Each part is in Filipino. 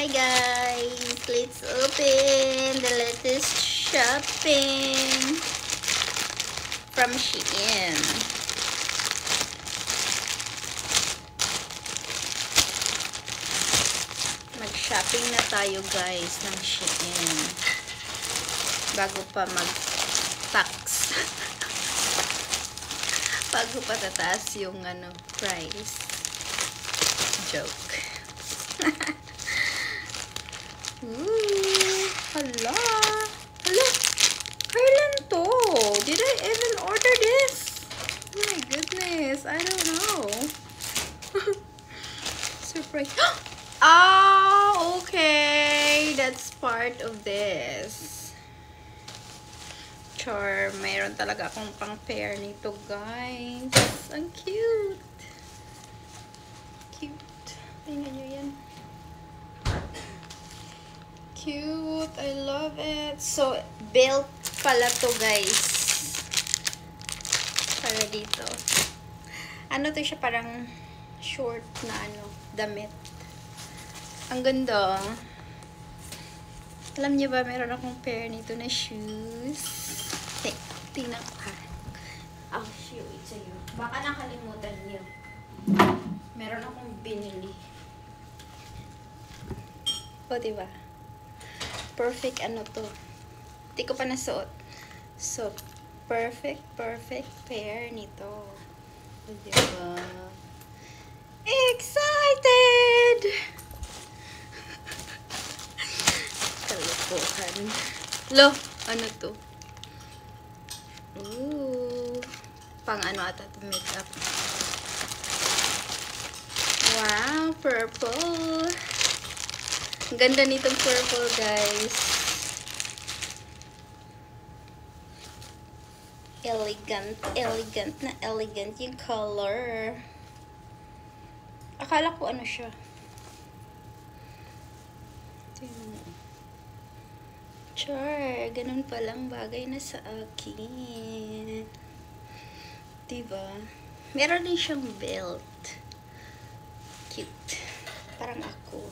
Hi guys! Let's open the latest shopping from Shein. Mag-shopping na tayo guys ng Shein bago pa mag-tax. Bago pa tataas yung price. Joke. Ooh, hala. Hala. Kailan to? Did I even order this? Oh my goodness. I don't know. Surprise. Oh, okay. That's part of this. Char, mayroon talaga akong pang-pair nito, guys. Ang cute. Cute. Tingnan nyo yan. Cute. I love it. So, belt pala to, guys. Para dito. Ano to siya? Parang short na damit. Ang ganda. Alam niyo ba, meron akong pair nito na shoes. Tingnan ko ha. I'll show it to you. Baka nakalimutan niyo. Meron akong binili. O, diba? Perfect to. Hindi ko pa nasuot. So, perfect pair nito. O, diba? Excited! Kalukuhan. Lo, ano to? Ooh. Pang ata to makeup. Wow, purple. Ang ganda nitong purple, guys. Elegant yung color. Akala ko siya. Char, ganun palang bagay na sa akin. Diba? Meron din siyang belt. Cute. Parang ako.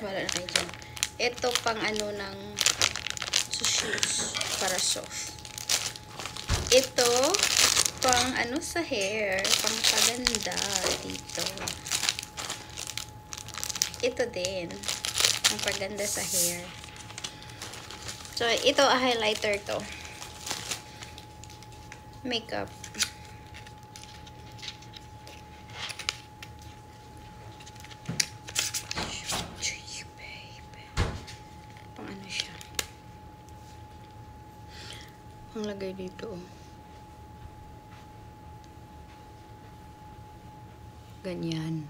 Wala na kayo dyan. Ito pang ng shoes. Para soft. Ito pang sa hair. Pang paganda dito. Ito din. Ang paganda sa hair. So, ito a highlighter to. Makeup. Pang siya. Ang lagay dito. Ganyan.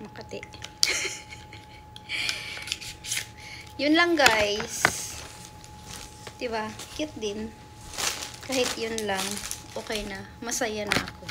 Makati. Yun lang, guys. Diba? Cute din. Kahit yun lang, okay na. Masaya na ako.